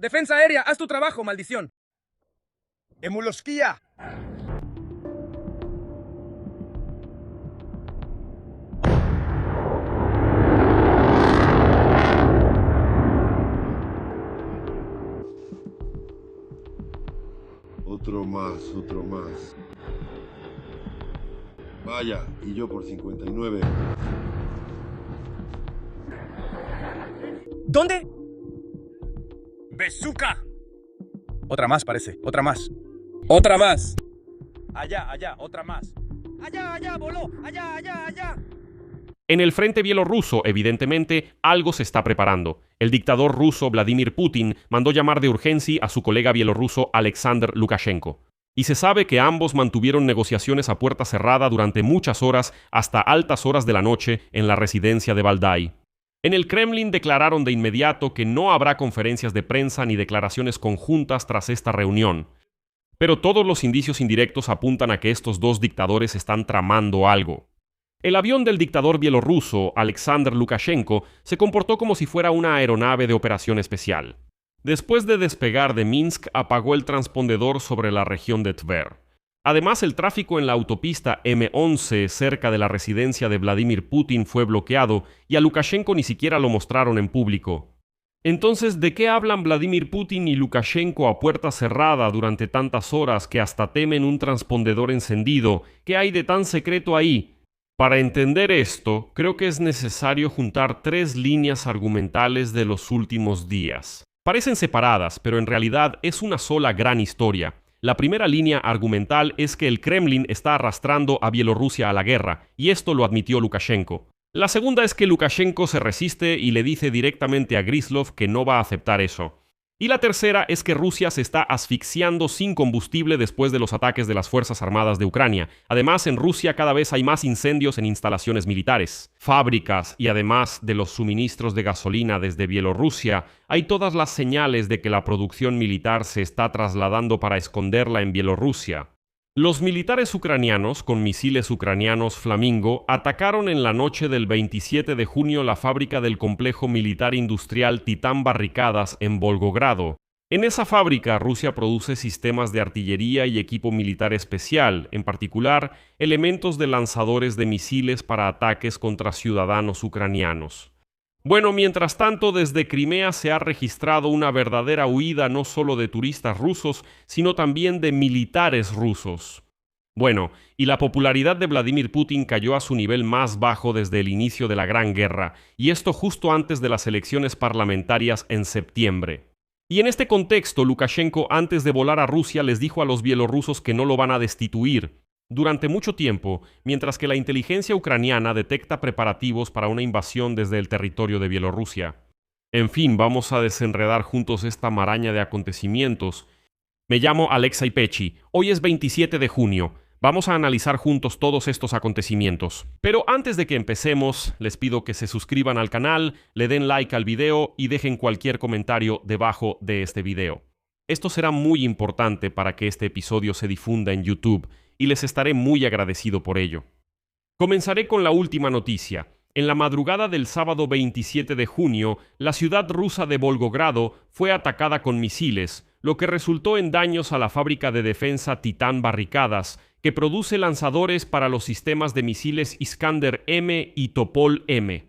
Defensa aérea, haz tu trabajo, maldición. Emulosquía. Otro más. Vaya, y yo por 59. ¿Dónde? ¡Bezuca! Otra más, parece. Otra más. ¡Otra más! Allá, otra más. ¡Allá, voló! ¡Allá! En el frente bielorruso, evidentemente, algo se está preparando. El dictador ruso Vladimir Putin mandó llamar de urgencia a su colega bielorruso Alexander Lukashenko. Y se sabe que ambos mantuvieron negociaciones a puerta cerrada durante muchas horas hasta altas horas de la noche en la residencia de Valdai. En el Kremlin declararon de inmediato que no habrá conferencias de prensa ni declaraciones conjuntas tras esta reunión. Pero todos los indicios indirectos apuntan a que estos dos dictadores están tramando algo. El avión del dictador bielorruso, Alexander Lukashenko, se comportó como si fuera una aeronave de operación especial. Después de despegar de Minsk, apagó el transpondedor sobre la región de Tver. Además, el tráfico en la autopista M11 cerca de la residencia de Vladimir Putin fue bloqueado y a Lukashenko ni siquiera lo mostraron en público. Entonces, ¿de qué hablan Vladimir Putin y Lukashenko a puerta cerrada durante tantas horas que hasta temen un transpondedor encendido? ¿Qué hay de tan secreto ahí? Para entender esto, creo que es necesario juntar tres líneas argumentales de los últimos días. Parecen separadas, pero en realidad es una sola gran historia. La primera línea argumental es que el Kremlin está arrastrando a Bielorrusia a la guerra, y esto lo admitió Lukashenko. La segunda es que Lukashenko se resiste y le dice directamente a Gryzlov que no va a aceptar eso. Y la tercera es que Rusia se está asfixiando sin combustible después de los ataques de las Fuerzas Armadas de Ucrania. Además, en Rusia cada vez hay más incendios en instalaciones militares, fábricas y además de los suministros de gasolina desde Bielorrusia, hay todas las señales de que la producción militar se está trasladando para esconderla en Bielorrusia. Los militares ucranianos, con misiles ucranianos Flamingo, atacaron en la noche del 27 de junio la fábrica del complejo militar industrial Titán Barricadas en Volgogrado. En esa fábrica, Rusia produce sistemas de artillería y equipo militar especial, en particular, elementos de lanzadores de misiles para ataques contra ciudadanos ucranianos. Bueno, mientras tanto, desde Crimea se ha registrado una verdadera huida no solo de turistas rusos, sino también de militares rusos. Bueno, y la popularidad de Vladimir Putin cayó a su nivel más bajo desde el inicio de la Gran Guerra, y esto justo antes de las elecciones parlamentarias en septiembre. Y en este contexto, Lukashenko, antes de volar a Rusia, les dijo a los bielorrusos que no lo van a destituir. Durante mucho tiempo, mientras que la inteligencia ucraniana detecta preparativos para una invasión desde el territorio de Bielorrusia. En fin, vamos a desenredar juntos esta maraña de acontecimientos. Me llamo Alexei Pechi. Hoy es 27 de junio. Vamos a analizar juntos todos estos acontecimientos. Pero antes de que empecemos, les pido que se suscriban al canal, le den like al video y dejen cualquier comentario debajo de este video. Esto será muy importante para que este episodio se difunda en YouTube y les estaré muy agradecido por ello. Comenzaré con la última noticia. En la madrugada del sábado 27 de junio, la ciudad rusa de Volgogrado fue atacada con misiles, lo que resultó en daños a la fábrica de defensa Titán Barricadas, que produce lanzadores para los sistemas de misiles Iskander-M y Topol-M.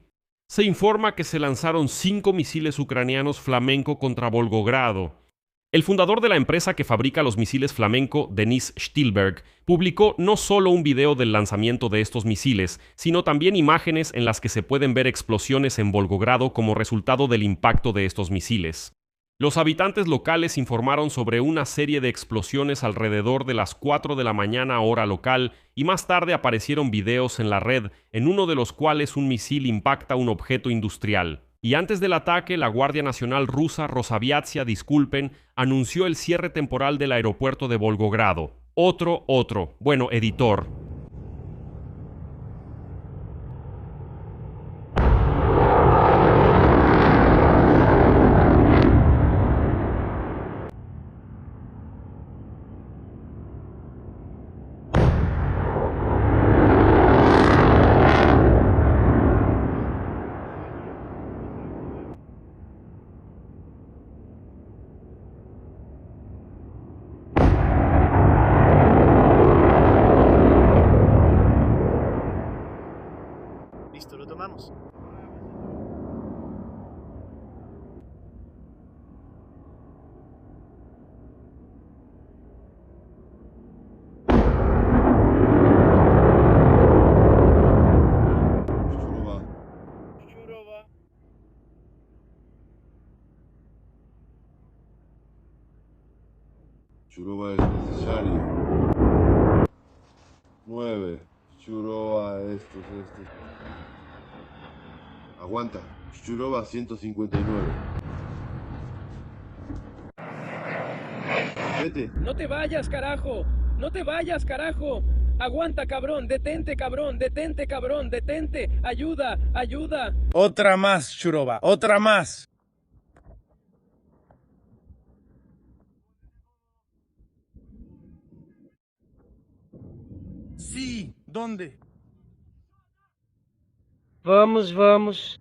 Se informa que se lanzaron 5 misiles ucranianos Flamenco contra Volgogrado. El fundador de la empresa que fabrica los misiles Flamenco, Denis Stilberg, publicó no solo un video del lanzamiento de estos misiles, sino también imágenes en las que se pueden ver explosiones en Volgogrado como resultado del impacto de estos misiles. Los habitantes locales informaron sobre una serie de explosiones alrededor de las 4 de la mañana hora local y más tarde aparecieron videos en la red, en uno de los cuales un misil impacta un objeto industrial. Y antes del ataque, la Guardia Nacional rusa Rosaviatsia, anunció el cierre temporal del aeropuerto de Volgogrado. Bueno, editor. Churova es necesario. 9. Churova, estos. Aguanta. Churova 159. Vete. ¡No te vayas, carajo! ¡No te vayas, carajo! ¡Aguanta, cabrón! ¡Detente, cabrón! ¡Detente, cabrón! ¡Detente! ¡Ayuda! ¡Ayuda! Otra más, Churova, otra más. Sí, ¿dónde? Vamos, vamos.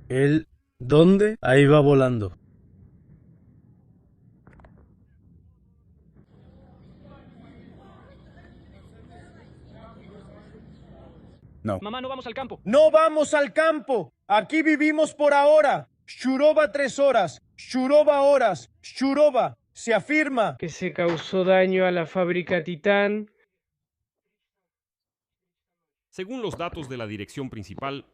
¿El dónde? Ahí va volando. No. Mamá, no vamos al campo. ¡No vamos al campo! Aquí vivimos por ahora. Churova 3 horas. Churova horas. Churova. Se afirma. Que se causó daño a la fábrica Titán. Según los datos de la dirección principal,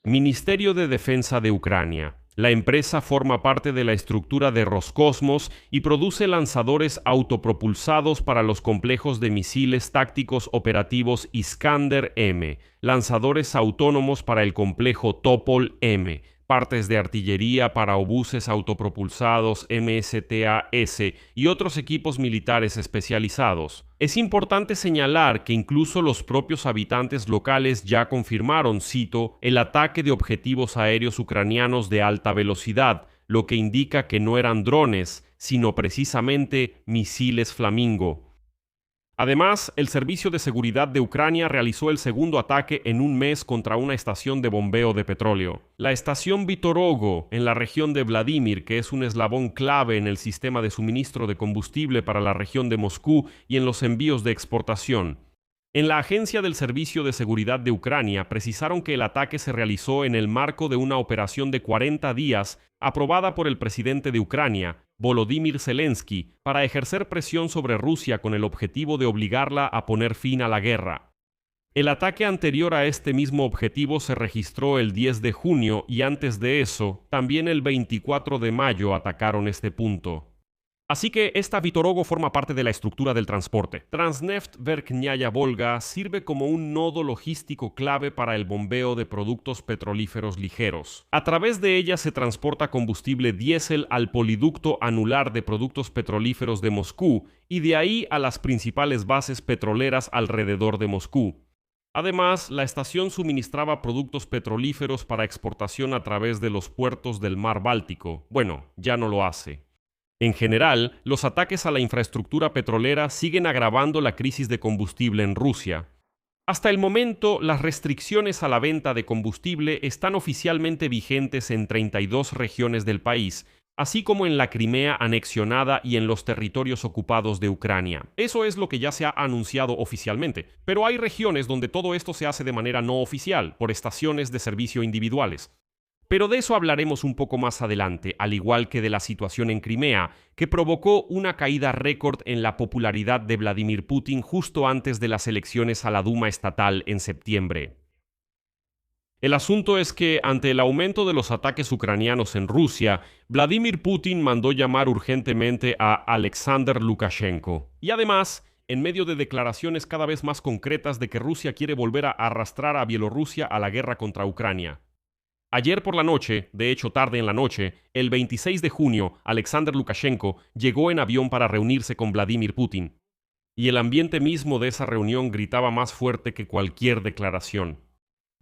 Ministerio de Defensa de Ucrania. La empresa forma parte de la estructura de Roscosmos y produce lanzadores autopropulsados para los complejos de misiles tácticos operativos Iskander-M, lanzadores autónomos para el complejo Topol-M, partes de artillería para obuses autopropulsados MSTAS y otros equipos militares especializados. Es importante señalar que incluso los propios habitantes locales ya confirmaron, cito, el ataque de objetivos aéreos ucranianos de alta velocidad, lo que indica que no eran drones, sino precisamente misiles Flamingo. Además, el Servicio de Seguridad de Ucrania realizó el segundo ataque en un mes contra una estación de bombeo de petróleo. La estación Vitorogo, en la región de Vladimir, que es un eslabón clave en el sistema de suministro de combustible para la región de Moscú y en los envíos de exportación. En la Agencia del Servicio de Seguridad de Ucrania precisaron que el ataque se realizó en el marco de una operación de 40 días aprobada por el presidente de Ucrania, Volodymyr Zelensky, para ejercer presión sobre Rusia con el objetivo de obligarla a poner fin a la guerra. El ataque anterior a este mismo objetivo se registró el 10 de junio y antes de eso, también el 24 de mayo atacaron este punto. Así que esta Vitorogo forma parte de la estructura del transporte. Transneft Verkhnaya Volga sirve como un nodo logístico clave para el bombeo de productos petrolíferos ligeros. A través de ella se transporta combustible diésel al poliducto anular de productos petrolíferos de Moscú y de ahí a las principales bases petroleras alrededor de Moscú. Además, la estación suministraba productos petrolíferos para exportación a través de los puertos del Mar Báltico. Bueno, ya no lo hace. En general, los ataques a la infraestructura petrolera siguen agravando la crisis de combustible en Rusia. Hasta el momento, las restricciones a la venta de combustible están oficialmente vigentes en 32 regiones del país, así como en la Crimea anexionada y en los territorios ocupados de Ucrania. Eso es lo que ya se ha anunciado oficialmente, pero hay regiones donde todo esto se hace de manera no oficial, por estaciones de servicio individuales. Pero de eso hablaremos un poco más adelante, al igual que de la situación en Crimea, que provocó una caída récord en la popularidad de Vladimir Putin justo antes de las elecciones a la Duma estatal en septiembre. El asunto es que, ante el aumento de los ataques ucranianos en Rusia, Vladimir Putin mandó llamar urgentemente a Alexander Lukashenko. Y además, en medio de declaraciones cada vez más concretas de que Rusia quiere volver a arrastrar a Bielorrusia a la guerra contra Ucrania. Ayer por la noche, de hecho tarde en la noche, el 26 de junio, Alexander Lukashenko llegó en avión para reunirse con Vladimir Putin. Y el ambiente mismo de esa reunión gritaba más fuerte que cualquier declaración.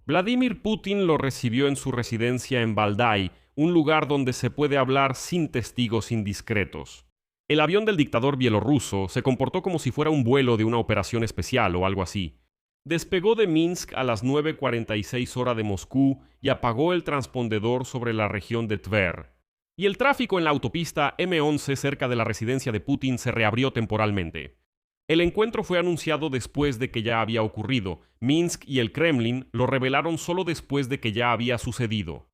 Vladimir Putin lo recibió en su residencia en Valdai, un lugar donde se puede hablar sin testigos indiscretos. El avión del dictador bielorruso se comportó como si fuera un vuelo de una operación especial o algo así. Despegó de Minsk a las 9:46 hora de Moscú y apagó el transpondedor sobre la región de Tver. Y el tráfico en la autopista M11 cerca de la residencia de Putin se reabrió temporalmente. El encuentro fue anunciado después de que ya había ocurrido. Minsk y el Kremlin lo revelaron solo después de que ya había sucedido.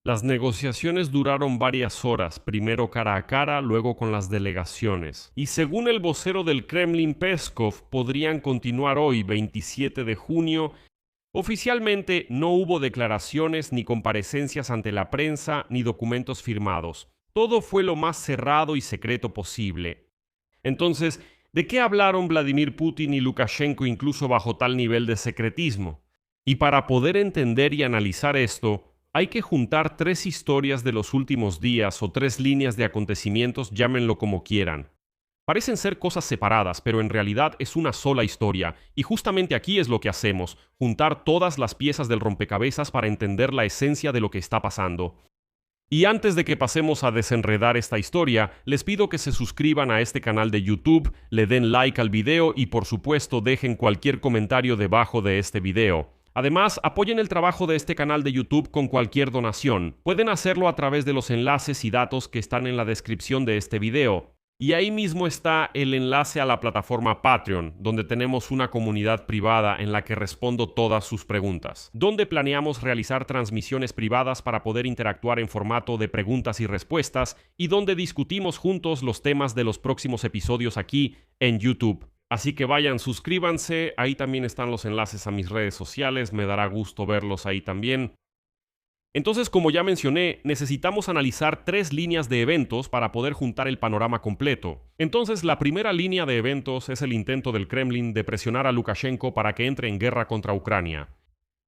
Las negociaciones duraron varias horas, primero cara a cara, luego con las delegaciones. Y según el vocero del Kremlin, Peskov, podrían continuar hoy, 27 de junio. Oficialmente no hubo declaraciones ni comparecencias ante la prensa ni documentos firmados. Todo fue lo más cerrado y secreto posible. Entonces, ¿de qué hablaron Vladimir Putin y Lukashenko incluso bajo tal nivel de secretismo? Y para poder entender y analizar esto, hay que juntar 3 historias de los últimos días o 3 líneas de acontecimientos, llámenlo como quieran. Parecen ser cosas separadas, pero en realidad es una sola historia, y justamente aquí es lo que hacemos, juntar todas las piezas del rompecabezas para entender la esencia de lo que está pasando. Y antes de que pasemos a desenredar esta historia, les pido que se suscriban a este canal de YouTube, le den like al video y por supuesto dejen cualquier comentario debajo de este video. Además, apoyen el trabajo de este canal de YouTube con cualquier donación. Pueden hacerlo a través de los enlaces y datos que están en la descripción de este video. Y ahí mismo está el enlace a la plataforma Patreon, donde tenemos una comunidad privada en la que respondo todas sus preguntas, donde planeamos realizar transmisiones privadas para poder interactuar en formato de preguntas y respuestas, y donde discutimos juntos los temas de los próximos episodios aquí en YouTube. Así que vayan, suscríbanse, ahí también están los enlaces a mis redes sociales, me dará gusto verlos ahí también. Entonces, como ya mencioné, necesitamos analizar 3 líneas de eventos para poder juntar el panorama completo. Entonces, la primera línea de eventos es el intento del Kremlin de presionar a Lukashenko para que entre en guerra contra Ucrania.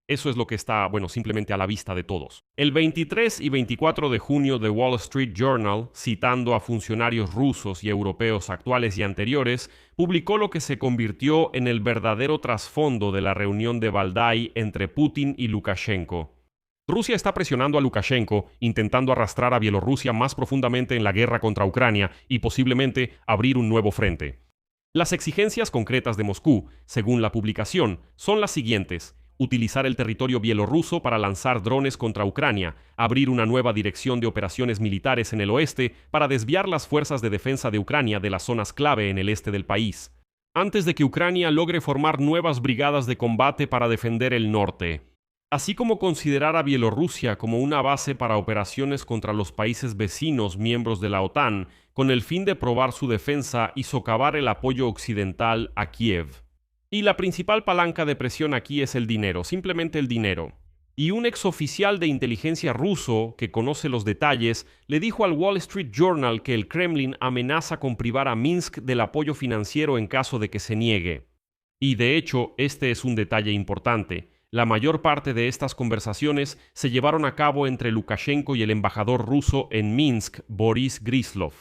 Eso es lo que está, simplemente a la vista de todos. El 23 y 24 de junio The Wall Street Journal, citando a funcionarios rusos y europeos actuales y anteriores, publicó lo que se convirtió en el verdadero trasfondo de la reunión de Valdai entre Putin y Lukashenko. Rusia está presionando a Lukashenko, intentando arrastrar a Bielorrusia más profundamente en la guerra contra Ucrania y posiblemente abrir un nuevo frente. Las exigencias concretas de Moscú, según la publicación, son las siguientes: utilizar el territorio bielorruso para lanzar drones contra Ucrania, abrir una nueva dirección de operaciones militares en el oeste para desviar las fuerzas de defensa de Ucrania de las zonas clave en el este del país, antes de que Ucrania logre formar nuevas brigadas de combate para defender el norte, así como considerar a Bielorrusia como una base para operaciones contra los países vecinos miembros de la OTAN, con el fin de probar su defensa y socavar el apoyo occidental a Kiev. Y la principal palanca de presión aquí es el dinero, simplemente el dinero. Y un exoficial de inteligencia ruso, que conoce los detalles, le dijo al Wall Street Journal que el Kremlin amenaza con privar a Minsk del apoyo financiero en caso de que se niegue. Y de hecho, este es un detalle importante. La mayor parte de estas conversaciones se llevaron a cabo entre Lukashenko y el embajador ruso en Minsk, Boris Gryzlov.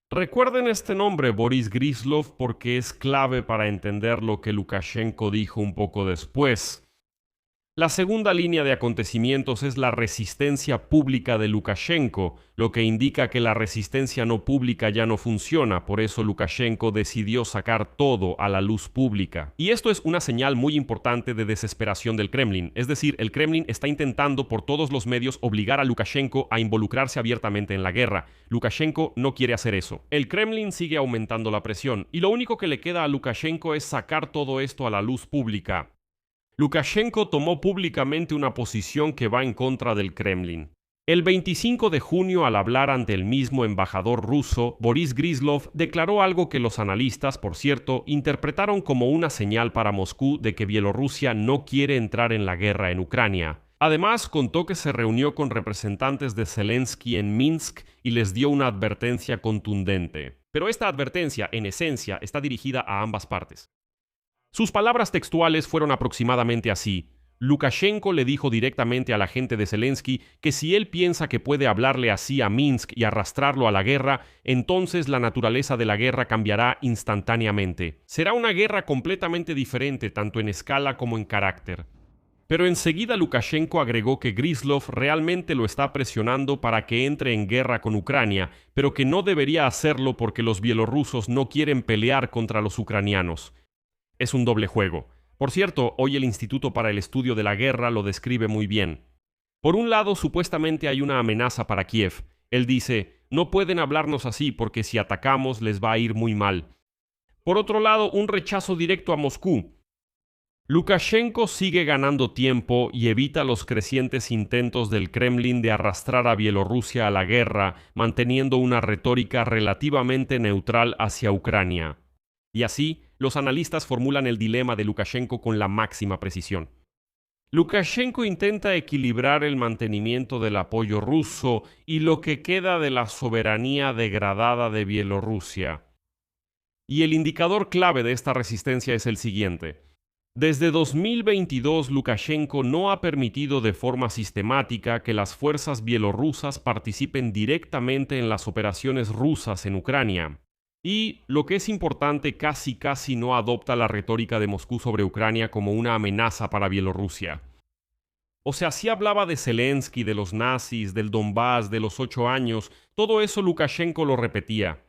Recuerden este nombre, Boris Gryzlov, porque es clave para entender lo que Lukashenko dijo un poco después. La segunda línea de acontecimientos es la resistencia pública de Lukashenko, lo que indica que la resistencia no pública ya no funciona, por eso Lukashenko decidió sacar todo a la luz pública. Y esto es una señal muy importante de desesperación del Kremlin, es decir, el Kremlin está intentando por todos los medios obligar a Lukashenko a involucrarse abiertamente en la guerra. Lukashenko no quiere hacer eso. El Kremlin sigue aumentando la presión, y lo único que le queda a Lukashenko es sacar todo esto a la luz pública. Lukashenko tomó públicamente una posición que va en contra del Kremlin. El 25 de junio, al hablar ante el mismo embajador ruso, Boris Gryzlov declaró algo que los analistas, por cierto, interpretaron como una señal para Moscú de que Bielorrusia no quiere entrar en la guerra en Ucrania. Además, contó que se reunió con representantes de Zelensky en Minsk y les dio una advertencia contundente. Pero esta advertencia, en esencia, está dirigida a ambas partes. Sus palabras textuales fueron aproximadamente así. Lukashenko le dijo directamente a la gente de Zelensky que si él piensa que puede hablarle así a Minsk y arrastrarlo a la guerra, entonces la naturaleza de la guerra cambiará instantáneamente. Será una guerra completamente diferente tanto en escala como en carácter. Pero enseguida Lukashenko agregó que Gryzlov realmente lo está presionando para que entre en guerra con Ucrania, pero que no debería hacerlo porque los bielorrusos no quieren pelear contra los ucranianos. Es un doble juego. Por cierto, hoy el Instituto para el Estudio de la Guerra lo describe muy bien. Por un lado, supuestamente hay una amenaza para Kiev. Él dice, no pueden hablarnos así porque si atacamos les va a ir muy mal. Por otro lado, un rechazo directo a Moscú. Lukashenko sigue ganando tiempo y evita los crecientes intentos del Kremlin de arrastrar a Bielorrusia a la guerra, manteniendo una retórica relativamente neutral hacia Ucrania. Y así, los analistas formulan el dilema de Lukashenko con la máxima precisión. Lukashenko intenta equilibrar el mantenimiento del apoyo ruso y lo que queda de la soberanía degradada de Bielorrusia. Y el indicador clave de esta resistencia es el siguiente. Desde 2022, Lukashenko no ha permitido de forma sistemática que las fuerzas bielorrusas participen directamente en las operaciones rusas en Ucrania. Y, lo que es importante, casi no adopta la retórica de Moscú sobre Ucrania como una amenaza para Bielorrusia. O sea, sí hablaba de Zelensky, de los nazis, del Donbass, de los 8 años, todo eso Lukashenko lo repetía.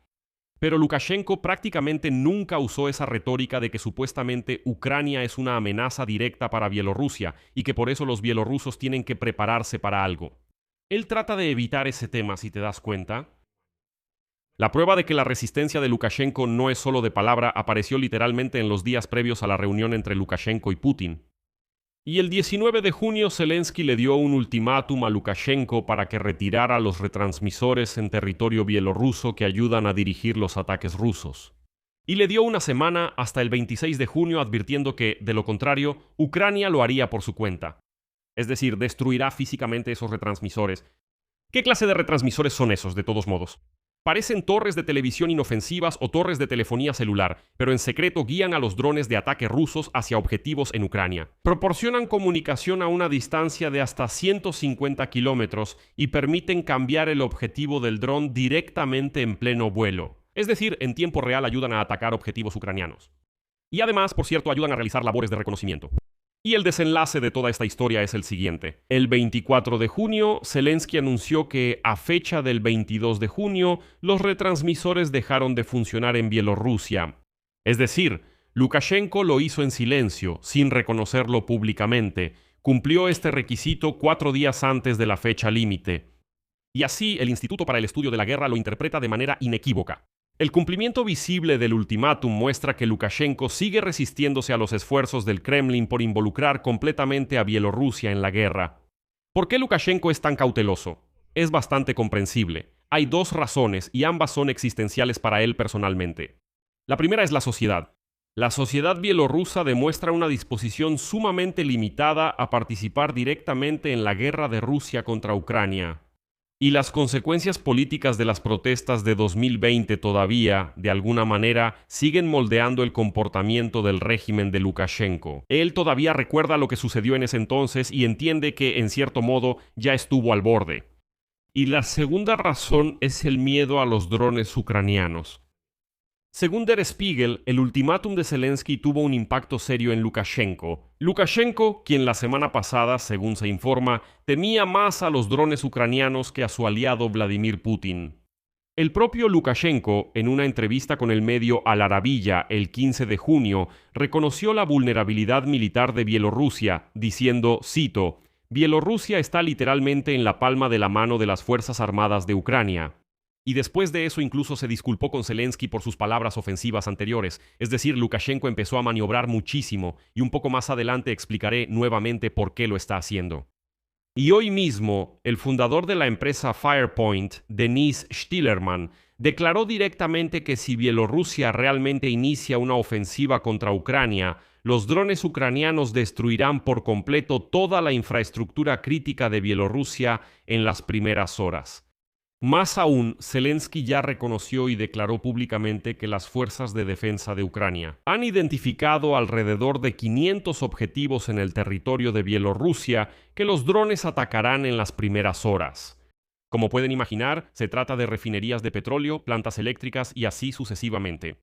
Pero Lukashenko prácticamente nunca usó esa retórica de que supuestamente Ucrania es una amenaza directa para Bielorrusia y que por eso los bielorrusos tienen que prepararse para algo. Él trata de evitar ese tema, si te das cuenta. La prueba de que la resistencia de Lukashenko no es solo de palabra apareció literalmente en los días previos a la reunión entre Lukashenko y Putin. Y el 19 de junio Zelensky le dio un ultimátum a Lukashenko para que retirara los retransmisores en territorio bielorruso que ayudan a dirigir los ataques rusos. Y le dio una semana hasta el 26 de junio advirtiendo que, de lo contrario, Ucrania lo haría por su cuenta. Es decir, destruirá físicamente esos retransmisores. ¿Qué clase de retransmisores son esos, de todos modos? Parecen torres de televisión inofensivas o torres de telefonía celular, pero en secreto guían a los drones de ataque rusos hacia objetivos en Ucrania. Proporcionan comunicación a una distancia de hasta 150 kilómetros y permiten cambiar el objetivo del dron directamente en pleno vuelo. Es decir, en tiempo real ayudan a atacar objetivos ucranianos. Y además, por cierto, ayudan a realizar labores de reconocimiento. Y el desenlace de toda esta historia es el siguiente. El 24 de junio, Zelensky anunció que, a fecha del 22 de junio, los retransmisores dejaron de funcionar en Bielorrusia. Es decir, Lukashenko lo hizo en silencio, sin reconocerlo públicamente. Cumplió este requisito 4 días antes de la fecha límite. Y así, el Instituto para el Estudio de la Guerra lo interpreta de manera inequívoca. El cumplimiento visible del ultimátum muestra que Lukashenko sigue resistiéndose a los esfuerzos del Kremlin por involucrar completamente a Bielorrusia en la guerra. ¿Por qué Lukashenko es tan cauteloso? Es bastante comprensible. Hay 2 razones y ambas son existenciales para él personalmente. La primera es la sociedad. La sociedad bielorrusa demuestra una disposición sumamente limitada a participar directamente en la guerra de Rusia contra Ucrania. Y las consecuencias políticas de las protestas de 2020 todavía, de alguna manera, siguen moldeando el comportamiento del régimen de Lukashenko. Él todavía recuerda lo que sucedió en ese entonces y entiende que, en cierto modo, ya estuvo al borde. Y la segunda razón es el miedo a los drones ucranianos. Según Der Spiegel, el ultimátum de Zelensky tuvo un impacto serio en Lukashenko. Lukashenko, quien la semana pasada, según se informa, temía más a los drones ucranianos que a su aliado Vladimir Putin. El propio Lukashenko, en una entrevista con el medio Al Arabiya el 15 de junio, reconoció la vulnerabilidad militar de Bielorrusia, diciendo, cito, «Bielorrusia está literalmente en la palma de la mano de las Fuerzas Armadas de Ucrania». Y después de eso incluso se disculpó con Zelensky por sus palabras ofensivas anteriores. Es decir, Lukashenko empezó a maniobrar muchísimo y un poco más adelante explicaré nuevamente por qué lo está haciendo. Y hoy mismo, el fundador de la empresa Firepoint, Denis Stillerman, declaró directamente que si Bielorrusia realmente inicia una ofensiva contra Ucrania, los drones ucranianos destruirán por completo toda la infraestructura crítica de Bielorrusia en las primeras horas. Más aún, Zelensky ya reconoció y declaró públicamente que las fuerzas de defensa de Ucrania han identificado alrededor de 500 objetivos en el territorio de Bielorrusia que los drones atacarán en las primeras horas. Como pueden imaginar, se trata de refinerías de petróleo, plantas eléctricas y así sucesivamente.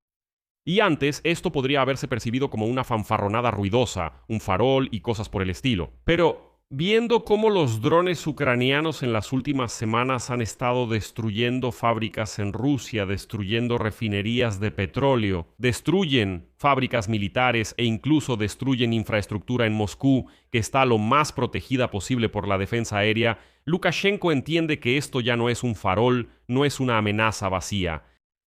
Y antes, esto podría haberse percibido como una fanfarronada ruidosa, un farol y cosas por el estilo. Pero viendo cómo los drones ucranianos en las últimas semanas han estado destruyendo fábricas en Rusia, destruyendo refinerías de petróleo, destruyen fábricas militares e incluso destruyen infraestructura en Moscú, que está lo más protegida posible por la defensa aérea, Lukashenko entiende que esto ya no es un farol, no es una amenaza vacía.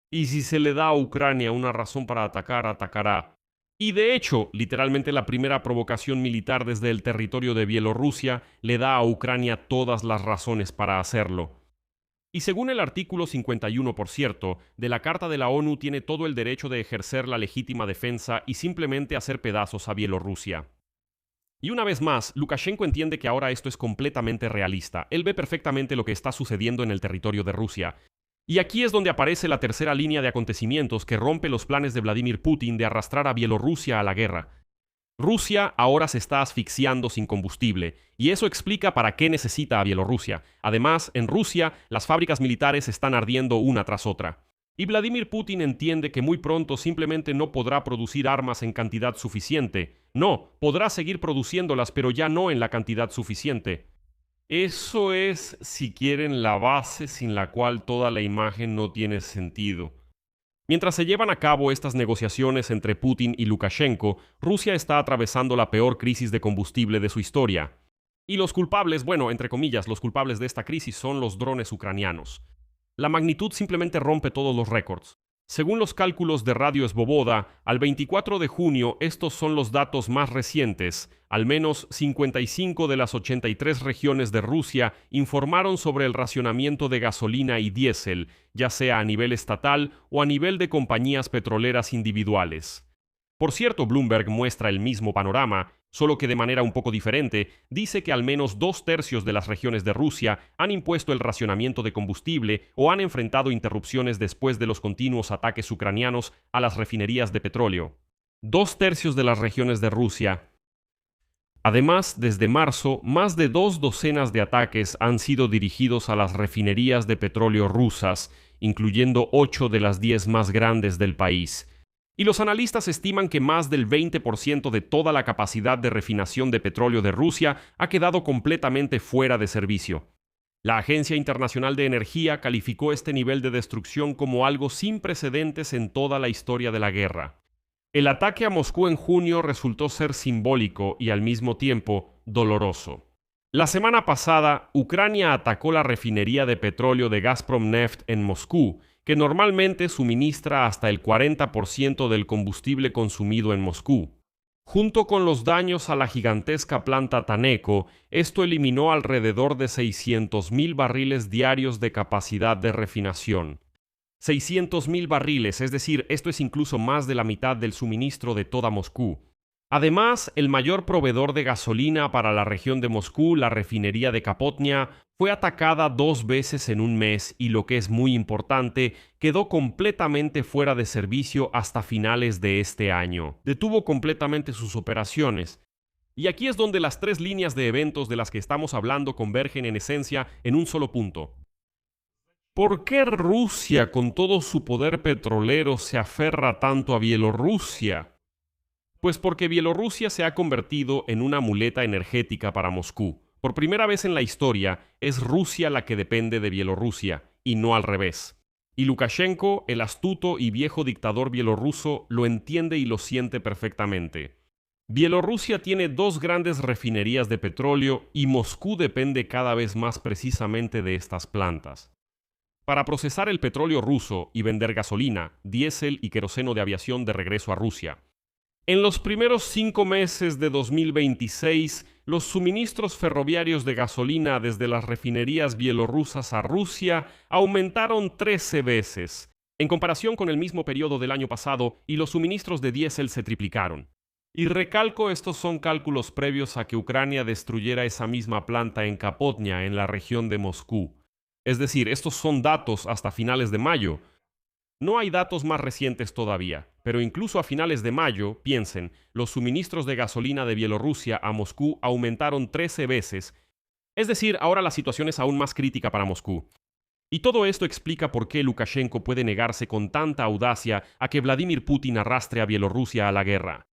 Y si se le da a Ucrania una razón para atacar, atacará. Y de hecho, literalmente la primera provocación militar desde el territorio de Bielorrusia le da a Ucrania todas las razones para hacerlo. Y según el artículo 51, por cierto, de la Carta de la ONU tiene todo el derecho de ejercer la legítima defensa y simplemente hacer pedazos a Bielorrusia. Y una vez más, Lukashenko entiende que ahora esto es completamente realista. Él ve perfectamente lo que está sucediendo en el territorio de Rusia. Y aquí es donde aparece la tercera línea de acontecimientos que rompe los planes de Vladimir Putin de arrastrar a Bielorrusia a la guerra. Rusia ahora se está asfixiando sin combustible, y eso explica para qué necesita a Bielorrusia. Además, en Rusia, las fábricas militares están ardiendo una tras otra. Y Vladimir Putin entiende que muy pronto simplemente no podrá producir armas en cantidad suficiente. No, podrá seguir produciéndolas, pero ya no en la cantidad suficiente. Eso es, si quieren, la base sin la cual toda la imagen no tiene sentido. Mientras se llevan a cabo estas negociaciones entre Putin y Lukashenko, Rusia está atravesando la peor crisis de combustible de su historia. Y los culpables, bueno, entre comillas, los culpables de esta crisis son los drones ucranianos. La magnitud simplemente rompe todos los récords. Según los cálculos de Radio Svoboda, al 24 de junio estos son los datos más recientes. Al menos 55 de las 83 regiones de Rusia informaron sobre el racionamiento de gasolina y diésel, ya sea a nivel estatal o a nivel de compañías petroleras individuales. Por cierto, Bloomberg muestra el mismo panorama, solo que de manera un poco diferente. Dice que al menos 2/3 de las regiones de Rusia han impuesto el racionamiento de combustible o han enfrentado interrupciones después de los continuos ataques ucranianos a las refinerías de petróleo. 2/3 de las regiones de Rusia. Además, desde marzo, más de 2 docenas de ataques han sido dirigidos a las refinerías de petróleo rusas, incluyendo 8 de las 10 más grandes del país. Y los analistas estiman que más del 20% de toda la capacidad de refinación de petróleo de Rusia ha quedado completamente fuera de servicio. La Agencia Internacional de Energía calificó este nivel de destrucción como algo sin precedentes en toda la historia de la guerra. El ataque a Moscú en junio resultó ser simbólico y al mismo tiempo doloroso. La semana pasada, Ucrania atacó la refinería de petróleo de Gazprom Neft en Moscú, que normalmente suministra hasta el 40% del combustible consumido en Moscú. Junto con los daños a la gigantesca planta Taneco, esto eliminó alrededor de 600,000 barriles diarios de capacidad de refinación. 600,000 barriles, es decir, esto es incluso más de la mitad del suministro de toda Moscú. Además, el mayor proveedor de gasolina para la región de Moscú, la refinería de Kapotnia, fue atacada 2 veces en un mes y, lo que es muy importante, quedó completamente fuera de servicio hasta finales de este año. Detuvo completamente sus operaciones. Y aquí es donde las 3 líneas de eventos de las que estamos hablando convergen en esencia en un solo punto. ¿Por qué Rusia, con todo su poder petrolero, se aferra tanto a Bielorrusia? Pues porque Bielorrusia se ha convertido en una muleta energética para Moscú. Por primera vez en la historia, es Rusia la que depende de Bielorrusia, y no al revés. Y Lukashenko, el astuto y viejo dictador bielorruso, lo entiende y lo siente perfectamente. Bielorrusia tiene 2 grandes refinerías de petróleo y Moscú depende cada vez más precisamente de estas plantas. Para procesar el petróleo ruso y vender gasolina, diésel y queroseno de aviación de regreso a Rusia. En los primeros 5 meses de 2026, los suministros ferroviarios de gasolina desde las refinerías bielorrusas a Rusia aumentaron 13 veces, en comparación con el mismo periodo del año pasado, y los suministros de diésel se triplicaron. Y recalco, estos son cálculos previos a que Ucrania destruyera esa misma planta en Kapotnia, en la región de Moscú. Es decir, estos son datos hasta finales de mayo. No hay datos más recientes todavía, pero incluso a finales de mayo, piensen, los suministros de gasolina de Bielorrusia a Moscú aumentaron 13 veces. Es decir, ahora la situación es aún más crítica para Moscú. Y todo esto explica por qué Lukashenko puede negarse con tanta audacia a que Vladimir Putin arrastre a Bielorrusia a la guerra.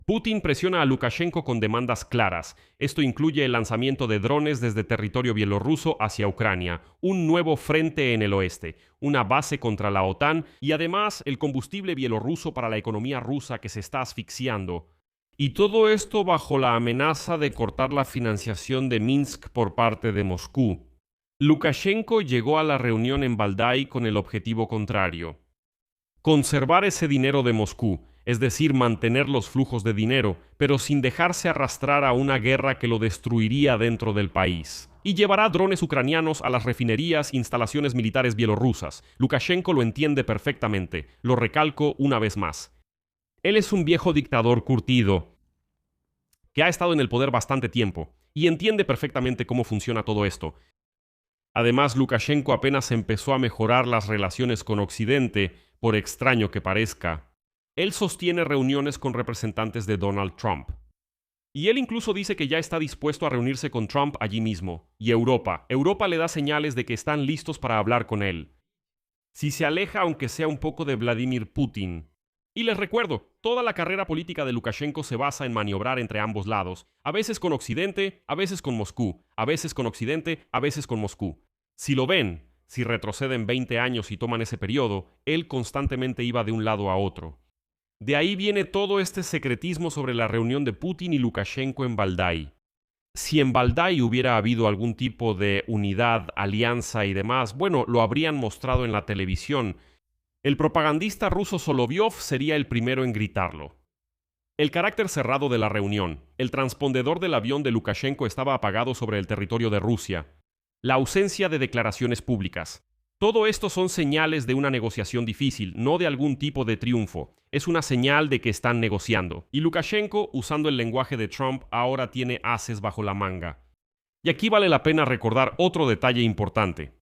Putin presiona a Lukashenko con demandas claras. Esto incluye el lanzamiento de drones desde territorio bielorruso hacia Ucrania, un nuevo frente en el oeste, una base contra la OTAN y además el combustible bielorruso para la economía rusa que se está asfixiando. Y todo esto bajo la amenaza de cortar la financiación de Minsk por parte de Moscú. Lukashenko llegó a la reunión en Valdai con el objetivo contrario: conservar ese dinero de Moscú, es decir, mantener los flujos de dinero, pero sin dejarse arrastrar a una guerra que lo destruiría dentro del país. Y llevará drones ucranianos a las refinerías e instalaciones militares bielorrusas. Lukashenko lo entiende perfectamente, lo recalco una vez más. Él es un viejo dictador curtido. que ha estado en el poder bastante tiempo y entiende perfectamente cómo funciona todo esto. Además, Lukashenko apenas empezó a mejorar las relaciones con Occidente, por extraño que parezca. Él sostiene reuniones con representantes de Donald Trump. Y él incluso dice que ya está dispuesto a reunirse con Trump allí mismo. Y Europa le da señales de que están listos para hablar con él. Si se aleja aunque sea un poco de Vladimir Putin. Y les recuerdo, toda la carrera política de Lukashenko se basa en maniobrar entre ambos lados, a veces con Occidente, a veces con Moscú, a veces con Occidente, a veces con Moscú. Si lo ven, si retroceden 20 años y toman ese periodo, él constantemente iba de un lado a otro. De ahí viene todo este secretismo sobre la reunión de Putin y Lukashenko en Valdai. Si en Valdai hubiera habido algún tipo de unidad, alianza y demás, bueno, lo habrían mostrado en la televisión. El propagandista ruso Solovyov sería el primero en gritarlo. El carácter cerrado de la reunión. El transpondedor del avión de Lukashenko estaba apagado sobre el territorio de Rusia. La ausencia de declaraciones públicas. Todo esto son señales de una negociación difícil, no de algún tipo de triunfo. Es una señal de que están negociando. Y Lukashenko, usando el lenguaje de Trump, ahora tiene ases bajo la manga. Y aquí vale la pena recordar otro detalle importante.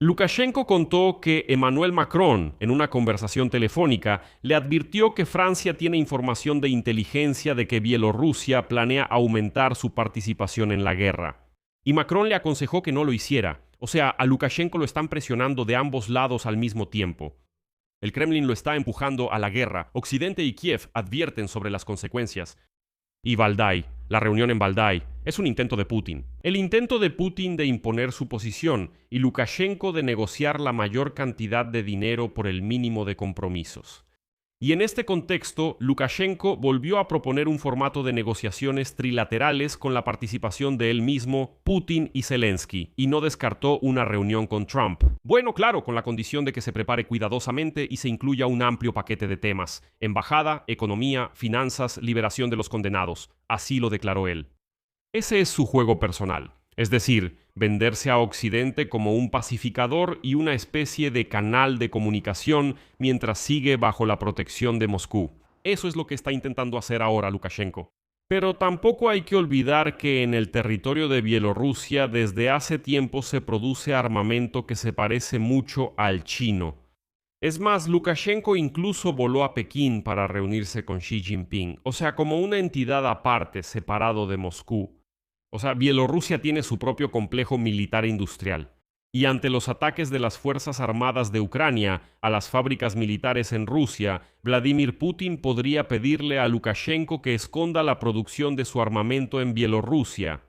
Lukashenko contó que Emmanuel Macron, en una conversación telefónica, le advirtió que Francia tiene información de inteligencia de que Bielorrusia planea aumentar su participación en la guerra. Y Macron le aconsejó que no lo hiciera. O sea, a Lukashenko lo están presionando de ambos lados al mismo tiempo. El Kremlin lo está empujando a la guerra. Occidente y Kiev advierten sobre las consecuencias. Y Valdai, la reunión en Valdai, es un intento de Putin. El intento de Putin de imponer su posición y Lukashenko de negociar la mayor cantidad de dinero por el mínimo de compromisos. Y en este contexto, Lukashenko volvió a proponer un formato de negociaciones trilaterales con la participación de él mismo, Putin y Zelensky, y no descartó una reunión con Trump. Bueno, claro, con la condición de que se prepare cuidadosamente y se incluya un amplio paquete de temas: embajada, economía, finanzas, liberación de los condenados. Así lo declaró él. Ese es su juego personal. Es decir, venderse a Occidente como un pacificador y una especie de canal de comunicación mientras sigue bajo la protección de Moscú. Eso es lo que está intentando hacer ahora Lukashenko. Pero tampoco hay que olvidar que en el territorio de Bielorrusia desde hace tiempo se produce armamento que se parece mucho al chino. Es más, Lukashenko incluso voló a Pekín para reunirse con Xi Jinping, o sea, como una entidad aparte, separado de Moscú. O sea, Bielorrusia tiene su propio complejo militar industrial. Y ante los ataques de las Fuerzas Armadas de Ucrania a las fábricas militares en Rusia, Vladimir Putin podría pedirle a Lukashenko que esconda la producción de su armamento en Bielorrusia.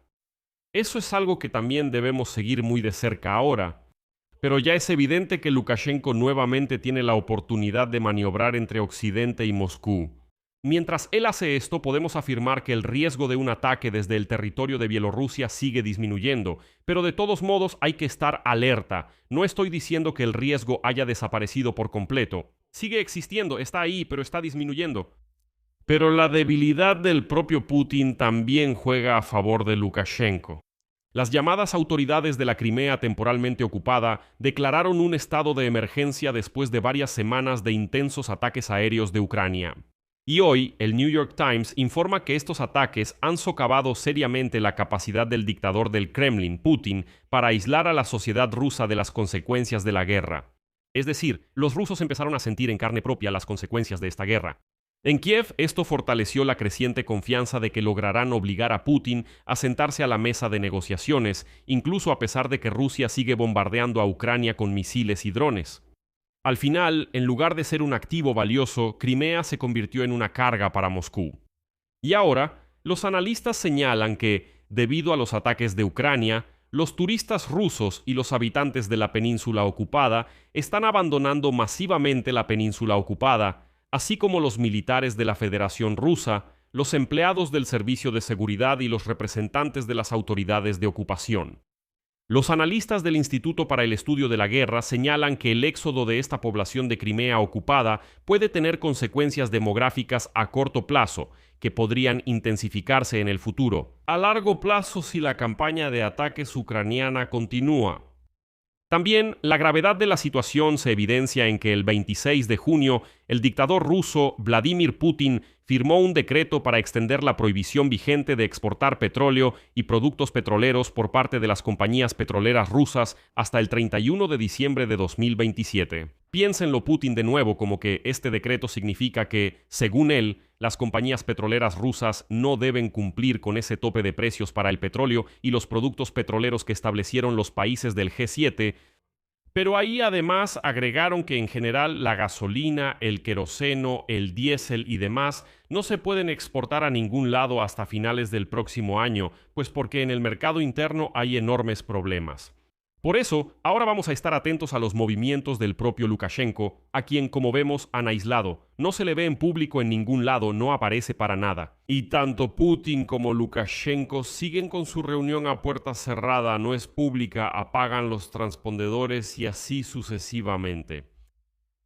Eso es algo que también debemos seguir muy de cerca ahora. Pero ya es evidente que Lukashenko nuevamente tiene la oportunidad de maniobrar entre Occidente y Moscú. Mientras él hace esto, podemos afirmar que el riesgo de un ataque desde el territorio de Bielorrusia sigue disminuyendo, pero de todos modos hay que estar alerta. No estoy diciendo que el riesgo haya desaparecido por completo. Sigue existiendo, está ahí, pero está disminuyendo. Pero la debilidad del propio Putin también juega a favor de Lukashenko. Las llamadas autoridades de la Crimea temporalmente ocupada declararon un estado de emergencia después de varias semanas de intensos ataques aéreos de Ucrania. Y hoy, el New York Times informa que estos ataques han socavado seriamente la capacidad del dictador del Kremlin, Putin, para aislar a la sociedad rusa de las consecuencias de la guerra. Es decir, los rusos empezaron a sentir en carne propia las consecuencias de esta guerra. En Kiev, esto fortaleció la creciente confianza de que lograrán obligar a Putin a sentarse a la mesa de negociaciones, incluso a pesar de que Rusia sigue bombardeando a Ucrania con misiles y drones. Al final, en lugar de ser un activo valioso, Crimea se convirtió en una carga para Moscú. Y ahora, los analistas señalan que, debido a los ataques de Ucrania, los turistas rusos y los habitantes de la península ocupada están abandonando masivamente la península ocupada, así como los militares de la Federación Rusa, los empleados del Servicio de Seguridad y los representantes de las autoridades de ocupación. Los analistas del Instituto para el Estudio de la Guerra señalan que el éxodo de esta población de Crimea ocupada puede tener consecuencias demográficas a corto plazo, que podrían intensificarse en el futuro, a largo plazo si la campaña de ataques ucraniana continúa. También la gravedad de la situación se evidencia en que el 26 de junio el dictador ruso Vladimir Putin firmó un decreto para extender la prohibición vigente de exportar petróleo y productos petroleros por parte de las compañías petroleras rusas hasta el 31 de diciembre de 2027. Piénsenlo Putin de nuevo como que este decreto significa que, según él, las compañías petroleras rusas no deben cumplir con ese tope de precios para el petróleo y los productos petroleros que establecieron los países del G7, pero ahí además agregaron que en general la gasolina, el queroseno, el diésel y demás no se pueden exportar a ningún lado hasta finales del próximo año, pues porque en el mercado interno hay enormes problemas. Por eso, ahora vamos a estar atentos a los movimientos del propio Lukashenko, a quien, como vemos, han aislado. No se le ve en público en ningún lado, no aparece para nada. Y tanto Putin como Lukashenko siguen con su reunión a puerta cerrada, no es pública, apagan los transpondedores y así sucesivamente.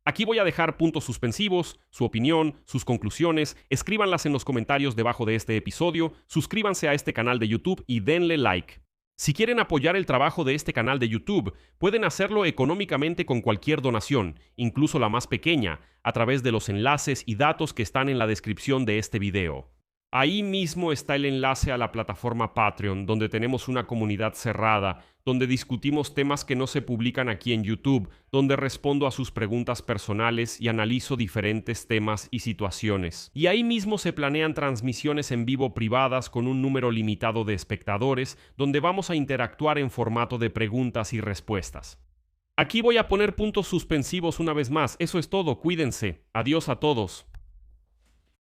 Aquí voy a dejar puntos suspensivos, su opinión, sus conclusiones, escríbanlas en los comentarios debajo de este episodio, suscríbanse a este canal de YouTube y denle like. Si quieren apoyar el trabajo de este canal de YouTube, pueden hacerlo económicamente con cualquier donación, incluso la más pequeña, a través de los enlaces y datos que están en la descripción de este video. Ahí mismo está el enlace a la plataforma Patreon, donde tenemos una comunidad cerrada, donde discutimos temas que no se publican aquí en YouTube, donde respondo a sus preguntas personales y analizo diferentes temas y situaciones. Y ahí mismo se planean transmisiones en vivo privadas con un número limitado de espectadores, donde vamos a interactuar en formato de preguntas y respuestas. Aquí voy a poner puntos suspensivos una vez más. Eso es todo, cuídense. Adiós a todos.